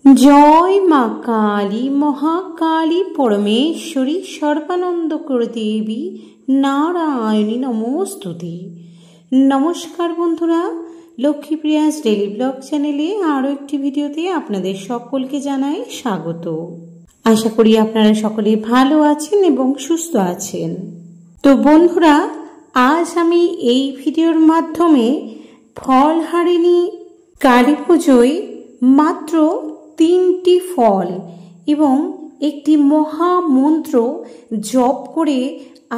জয় মা কালী, মহাকালী, পরমেশ্বরী, সর্বানন্দকর দেবী, নারায়ণী নমস্তুতে। নমস্কার বন্ধুরা, লক্ষ্মীপ্রিয়াস ডেইলি ব্লগ চ্যানেলে আরও একটি ভিডিওতে আপনাদের সকলকে জানাই স্বাগত। আশা করি আপনারা সকলে ভালো আছেন এবং সুস্থ আছেন। তো বন্ধুরা, আজ আমি এই ভিডিওর মাধ্যমে ফলহারিণী কালী পুজোয় মাত্র 3টি ফল এবং একটি মহামন্ত্র জপ করে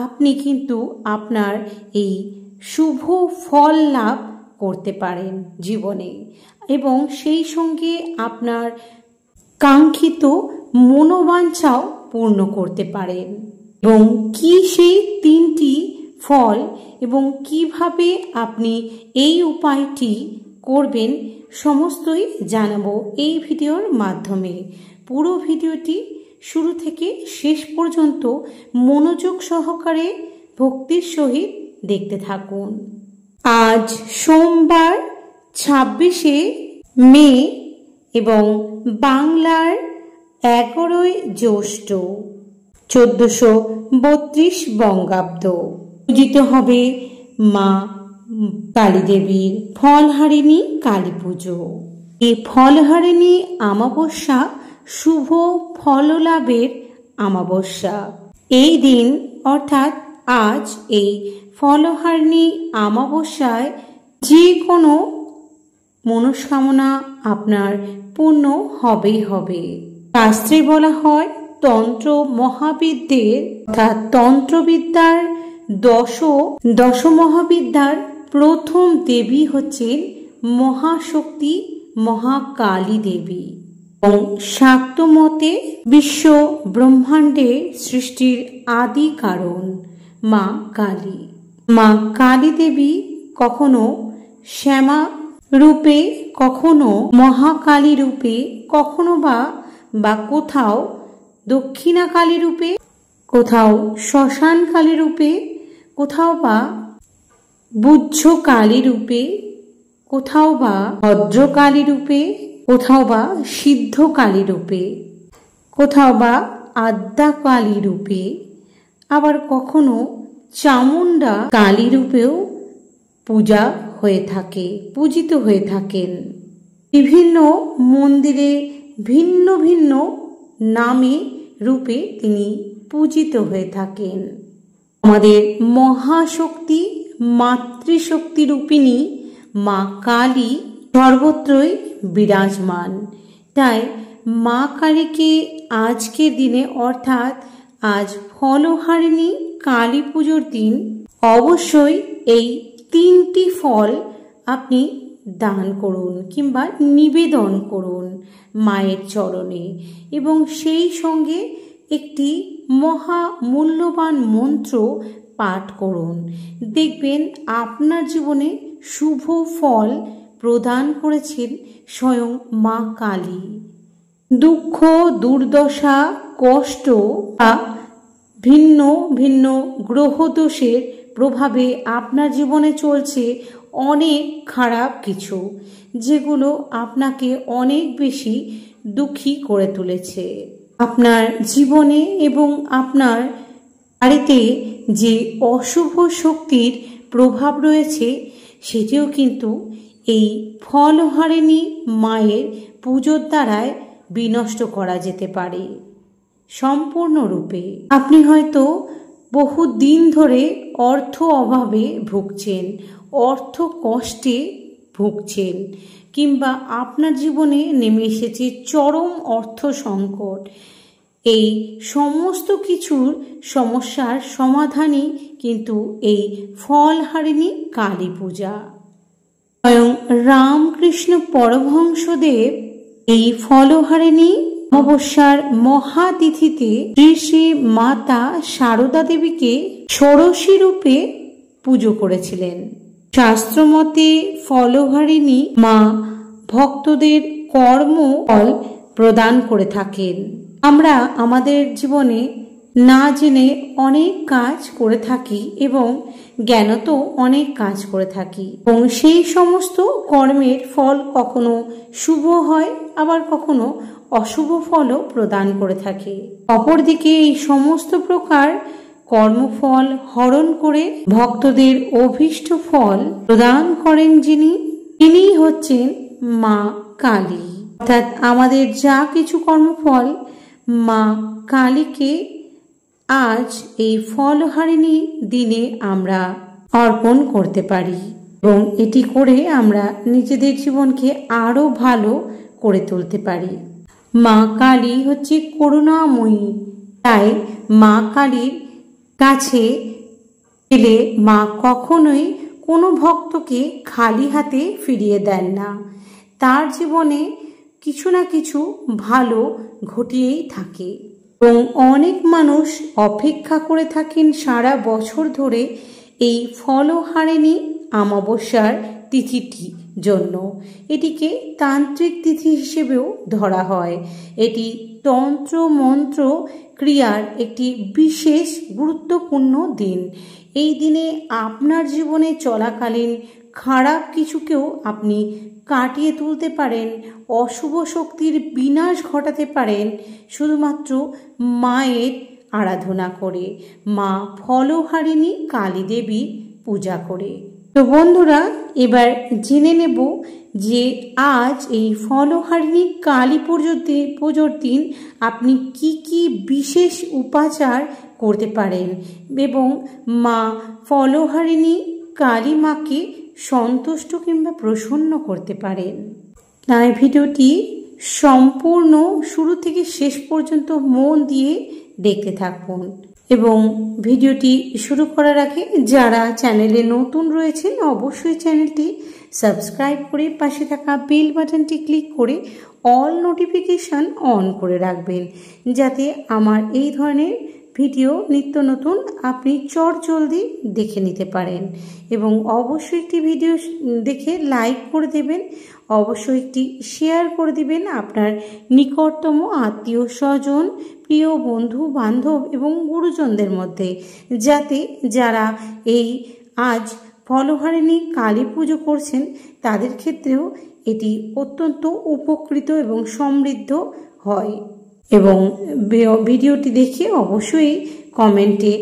আপনি কিন্তু আপনার এই শুভ ফল লাভ করতে পারেন জীবনে, এবং সেই সঙ্গে আপনার কাঙ্ক্ষিত মনোবাঞ্ছাও পূর্ণ করতে পারেন। এবং কি সেই 3টি ফল এবং কিভাবে আপনি এই উপায়টি করবেন সমস্তই জানাবো এই ভিডিওর মাধ্যমে। পুরো ভিডিওটি শুরু থেকে শেষ পর্যন্ত মনোযোগ সহকারে ভক্তির সহিত দেখতে থাকুন। আজ সোমবার 26শে মে এবং বাংলার 11ই জ্যৈষ্ঠ 1432 বঙ্গাব্দ। পূজিত হবে মা কালী দেবীর ফলহারিণী কালী পুজো। এই ফলহারিণী অমাবস্যা শুভ ফল লাভের অমাবস্যা। এই দিন অর্থাৎ আজ এই ফলহারিণী অমাবস্যায় যে কোনো মনস্কামনা আপনার পূর্ণ হবেই হবে। শাস্ত্রে বলা হয়, তন্ত্র মহাবিদ্যের অর্থাৎ তন্ত্রবিদ্যার দশ মহাবিদ্যার প্রথম দেবী হচ্ছেন মহাশক্তি মহাকালী দেবী। এবং শাক্ত মতে বিশ্ব ব্রহ্মাণ্ডের সৃষ্টির আদি কারণ মা কালী। মা কালী দেবী কখনো শ্যামা রূপে, কখনো মহাকালী রূপে, কখনো বা কোথাও দক্ষিণা কালী রূপে, কোথাও শ্মশান কালী রূপে, কোথাও বা বুদ্ধ কালী রূপে, কোথাও বা ভদ্রকালী রূপে, কোথাও বা সিদ্ধ কালী রূপে, কোথাও বা আদ্যা কালী রূপে, আবার কখনো চামুন্ডা কালী রূপেও পূজা হয়ে থাকে, পূজিত হয়ে থাকেন। বিভিন্ন মন্দিরে ভিন্ন ভিন্ন নামে রূপে তিনি পূজিত হয়ে থাকেন। আমাদের মহাশক্তি মাতৃশক্তি রূপিণী মা কালী সর্বত্রই বিরাজমান। তাই মা কালীকে আজকের দিনে অর্থাৎ আজ ফলহারিণী কালী পুজোর দিন অবশ্যই এই 3টি ফল আপনি দান করুন কিংবা নিবেদন করুন মায়ের চরণে, এবং সেই সঙ্গে একটি মহা মূল্যবান মন্ত্র পাঠ করুন। দেখবেন আপনার জীবনে শুভ ফল প্রদান করেছেন স্বয়ং মা কালী। দুঃখ, দুর্দশা, কষ্ট বা ভিন্ন ভিন্ন গ্রহদোষের প্রভাবে আপনার জীবনে চলছে অনেক খারাপ কিছু, যেগুলো আপনাকে অনেক বেশি দুঃখী করে তুলেছে। আপনার জীবনে এবং আপনার বাড়িতে যে অশুভ শক্তির প্রভাব রয়েছে সেটিও কিন্তু এই ফলহারিণী মায়ের পুজোর দ্বারায় বিনষ্ট করা যেতে পারে সম্পূর্ণরূপে। আপনি হয়তো বহু দিন ধরে অর্থ অভাবে ভুগছেন, অর্থ কষ্টে ভুগছেন, কিংবা আপনার জীবনে নেমে এসেছে চরম অর্থ সংকট। এই সমস্ত কিছুর সমস্যার সমাধানই কিন্তু এই ফলহারিণী কালী পূজা। স্বয়ং রামকৃষ্ণ পরমহংসদেব এই ফলহারিণী অমাবস্যার মহাতিথিতে শ্রী শ্রী মাতা সারদা দেবীকে ষোড়শী রূপে পুজো করেছিলেন। শাস্ত্রমতে ফলহারিণী মা ভক্তদের কর্ম ফল প্রদান করে থাকেন। আমরা আমাদের জীবনে না জেনে অনেক কাজ করে থাকি এবং জ্ঞানত অনেক কাজ করে থাকি এবং সেই সমস্ত কর্মের ফল কখনো শুভ হয়, আবার কখনো অশুভ ফলও প্রদান করে থাকে। অপরদিকে এই সমস্ত প্রকার কর্মফল হরণ করে ভক্তদের অভীষ্ট ফল প্রদান করেন তিনি হচ্ছেন মা কালী। অর্থাৎ আমাদের যা কিছু কর্মফল মা কালীকে আজ এই ফলহারিণী দিনে আমরা অর্পণ করতে পারি এবং এটি করে আমরা নিজেদের জীবনকে আরো ভালো করে তুলতে পারি। মা কালী হচ্ছে করুণাময়ী, তাই মা কালীর কাছে এলে মা কখনোই কোনো ভক্তকে খালি হাতে ফিরিয়ে দেন না। তার জীবনে কিছু না কিছু ভালো ঘটিয়েই থাকে এবং অনেক মানুষ অপেক্ষা করে থাকেন সারা বছর ধরে এই ফলহারিণী অমাবস্যার তিথিটি জন্য। এটিকে তান্ত্রিক তিথি হিসেবেও ধরা হয়। এটি তন্ত্র মন্ত্র ক্রিয়ার একটি বিশেষ গুরুত্বপূর্ণ দিন। এই দিনে আপনার জীবনে চলাকালীন খারাপ কিছুকেও আপনি কাটিয়ে তুলতে পারেন, অশুভ শক্তির বিনাশ ঘটাতে পারেন শুধুমাত্র মায়ের আরাধনা করে, মা ফলহারিণী কালী দেবী পূজা করে। তো বন্ধুরা, এবার জেনে নেব যে আজ এই ফলহারিণী কালী পুজোর দিন আপনি কি কি বিশেষ উপাচার করতে পারেন এবং মা ফলহারিণী কালী মাকে সন্তুষ্ট কিংবা প্রসন্ন করতে পারেন। তাই ভিডিওটি সম্পূর্ণ শুরু থেকে শেষ পর্যন্ত মন দিয়ে দেখতে থাকুন এবং ভিডিওটি শুরু করার আগে যারা চ্যানেলে নতুন রয়েছেন অবশ্যই চ্যানেলটি সাবস্ক্রাইব করে পাশে থাকা বেল বাটনটি ক্লিক করে অল নোটিফিকেশন অন করে রাখবেন, যাতে আমার এই ধরনের ভিডিও নিত্য নতুন আপনি চটজলদি দেখে নিতে পারেন। এবং অবশ্যই একটি ভিডিও দেখে লাইক করে দেবেন, অবশ্যই একটি শেয়ার করে দিবেন আপনার নিকটতম আত্মীয় স্বজন, প্রিয় বন্ধু বান্ধব এবং গুরুজনদের মধ্যে, যাতে যারা এই আজ ফলহারিণী কালী পুজো করছেন তাদের ক্ষেত্রেও এটি অত্যন্ত উপকৃত এবং সমৃদ্ধ হয়। এবং ভিডিওটি দেখে অবশ্যই কমেন্টে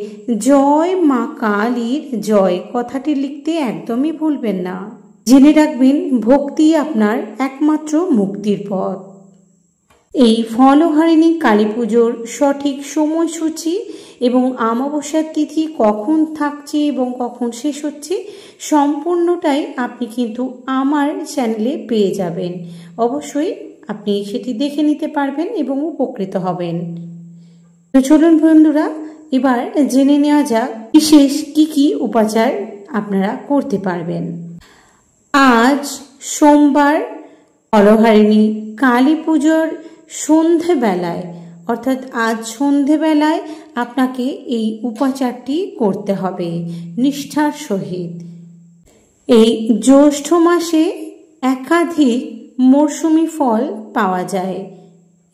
জয় মা কালীর জয় কথাটি লিখতে একদমই ভুলবেন না। জেনে রাখবেন ভক্তি আপনার একমাত্র মুক্তির পথ। এই ফলহারিণী কালী পুজোর সঠিক সময়সূচি এবং অমাবস্যার তিথি কখন থাকছে এবং কখন শেষ হচ্ছে সম্পূর্ণটাই আপনি কিন্তু আমার চ্যানেলে পেয়ে যাবেন। অবশ্যই আপনি সেটি দেখে নিতে পারবেন এবং উপকৃত হবেন। তো চলুন বন্ধুরা, এবার জেনে নেওয়া যাক বিশেষ কি কি উপাচার আপনারা করতে পারবেন। আজ সোমবার ফলহারিণী কালী পুজোর সন্ধেবেলায়, অর্থাৎ আজ সন্ধেবেলায় আপনাকে এই উপাচারটি করতে হবে নিষ্ঠার সহিত। এই জ্যৈষ্ঠ মাসে একাধিক মরশুমি ফল পাওয়া যায়।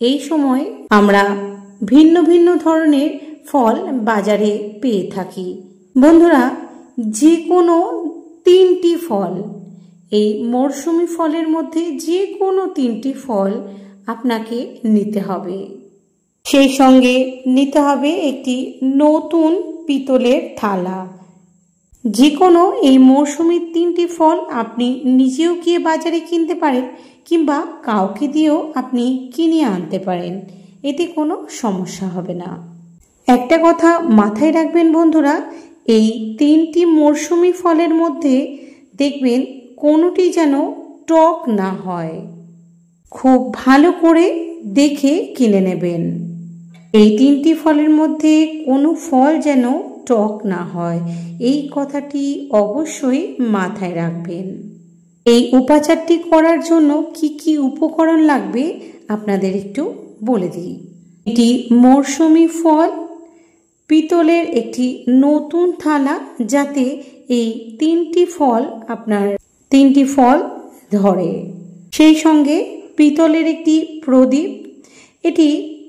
এই সময় আমরা ভিন্ন ভিন্ন ধরনের ফল বাজারে পেয়ে থাকি। বন্ধুরা, যে কোনো 3টি ফল, এই মরশুমি ফলের মধ্যে যে কোনো 3টি ফল আপনাকে নিতে হবে। সেই সঙ্গে নিতে হবে একটি নতুন পিতলের থালা। যে কোনো এই মরশুমি 3টি ফল আপনি নিজেও গিয়ে বাজারে কিনতে পারেন কিংবা কাউকে দিয়েও আপনি কিনে আনতে পারেন, এতে কোনো সমস্যা হবে না। একটা কথা মাথায় রাখবেন বন্ধুরা, এই 3টি মরশুমি ফলের মধ্যে দেখবেন কোনোটি যেন টক না হয়। খুব ভালো করে দেখে কিনে নেবেন। এই 3টি ফলের মধ্যে কোনো ফল যেন টক না হয়, এই কথাটি অবশ্যই মাথায় রাখবেন। এই উপাচারটি করার জন্য কি কি উপকরণ লাগবে আপনাদের একটু বলে দিই। এটি মরশুমি ফল, পিতলের একটি নতুন থালা যাতে এই 3টি ফল ধরে, সেই সঙ্গে পিতলের একটি প্রদীপ, এটি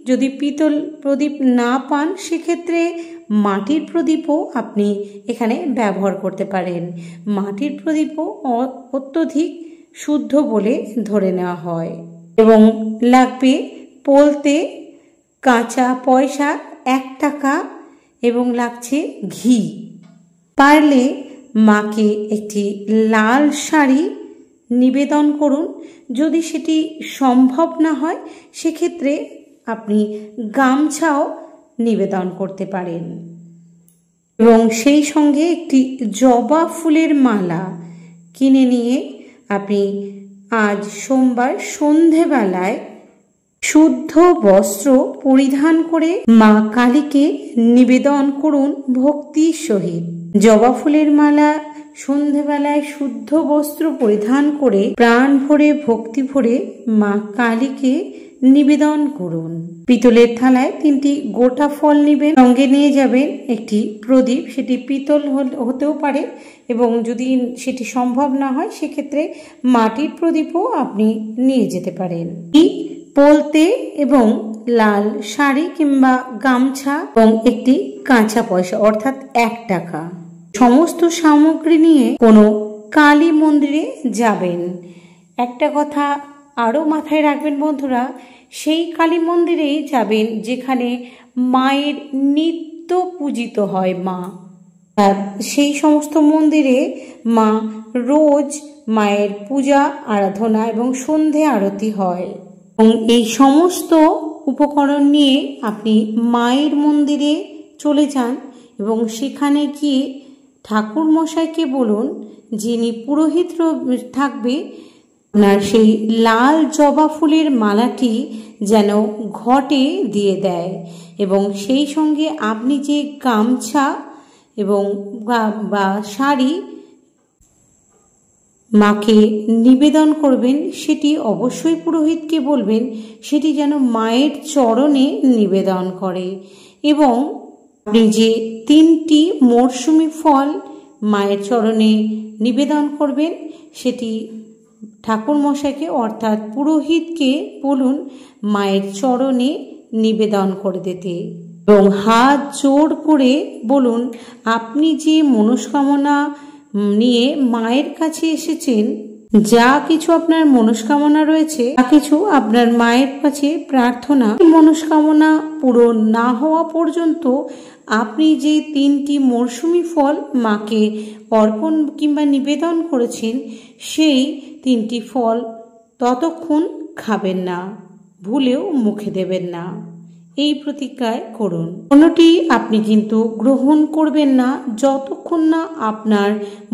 যদি পিতল প্রদীপ না পান সেক্ষেত্রে মাটির প্রদীপও আপনি এখানে ব্যবহার করতে পারেন। মাটির প্রদীপও অত্যধিক শুদ্ধ বলে ধরে নেওয়া হয়। এবং লাগবে পোলতে কাঁচা পয়সা 1 টাকা এবং লাগছে ঘি। পারলে মাকে একটি লাল শাড়ি নিবেদন করুন। যদি সেটি সম্ভব না হয় সেক্ষেত্রে আপনি গামছাও নিবেদন করতে পারেন। এবং সেই সঙ্গে একটি জবা ফুলের মালা কিনে নিয়ে আপনি আজ সোমবার সন্ধেবেলায় শুদ্ধ বস্ত্র পরিধান করে মা কালীকে নিবেদন করুন ভক্তির সহিত। জবা ফুলের মালা সন্ধেবেলায় শুদ্ধ বস্ত্র পরিধান করে প্রাণ ভরে ভক্তি ভরে মা কালীকে নিবেদন করুন। পিতলের থালায় 3টি গোটা ফল নেবেন, সঙ্গে নিয়ে যাবেন একটি প্রদীপ, সেটি পিতল হতেও পারে এবং যদি সেটি সম্ভব না হয় সেক্ষেত্রে মাটির প্রদীপও আপনি নিয়ে যেতে পারেন। পোলতে এবং লাল শাড়ি কিংবা গামছা এবং একটি কাঁচা পয়সা অর্থাৎ 1 টাকা, সমস্ত সামগ্রী নিয়ে কোনো কালী মন্দিরে যাবেন। একটা কথা আরও মাথায় রাখবেন বন্ধুরা, সেই কালী মন্দিরেই যাবেন যেখানে মায়ের নিত্য পূজিত হয় মা। আর সেই সমস্ত মন্দিরে মা রোজ মায়ের পূজা আরাধনা এবং সন্ধে আরতি হয়। এবং এই সমস্ত উপকরণ নিয়ে আপনি মায়ের মন্দিরে চলে যান এবং সেখানে গিয়ে ঠাকুর মশাইকে বলুন, যিনি পুরোহিত থাকবে, আপনার সেই লাল জবা ফুলের মালাটি যেন ঘটে দিয়ে দেয় এবং সেই সঙ্গে আপনি যে গামছা এবং বা শাড়ি মাকে নিবেদন করবেন সেটি অবশ্যই পুরোহিতকে বলবেন সেটি যেন মায়ের চরণে নিবেদন করে। এবং আপনি যে 3টি মরশুমি ফল মায়ের চরণে নিবেদন করবেন সেটি ঠাকুর মশাইকে অর্থাৎ পুরোহিতকে বলুন মায়ের চরণে নিবেদন করে দিতে এবং হাত জোর করে বলুন আপনি যে মনস্কামনা নিয়ে মায়ের কাছে এসেছেন, যা কিছু আপনার মনস্কামনা রয়েছে তা কিছু আপনার মায়ের কাছে প্রার্থনা, মনস্কামনা পূরণ না হওয়া পর্যন্ত আপনি যে 3টি মরশুমি ফল মাকে অর্পণ কিংবা নিবেদন করেছেন সেই 3টি ফল ততক্ষণ খাবেন না, ভুলেও মুখে দেবেন না। এই প্রতিজ্ঞায় করুন। কোনোটি আপনি কিন্তু গ্রহণ করবেন না যতক্ষণ না আপনার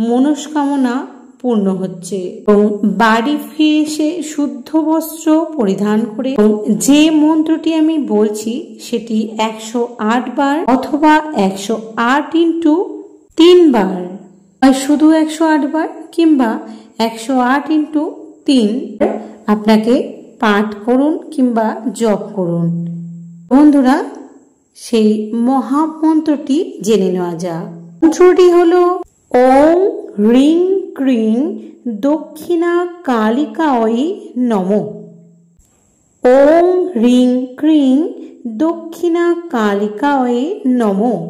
মনস্কামনা পূর্ণ হচ্ছে। এবং বাড়ি ফিরে এসে শুদ্ধ বস্ত্র পরিধান করে যে মন্ত্রটি আমি বলছি সেটি 108 বার অথবা 108 × 3 বার, শুধু 108 বার কিংবা 108 × 3 আপনাকে পাঠ করুন কিংবা জপ করুন। বন্ধুরা, সেই মহামন্ত্রটি জেনে নেওয়া যাক। মন্ত্রটি হলো ওং হ্রিং ক্রিং দক্ষিণা কালিকায় নমঃ। ওং হ্রিং ক্রিং দক্ষিণা কালিকায় নমঃ।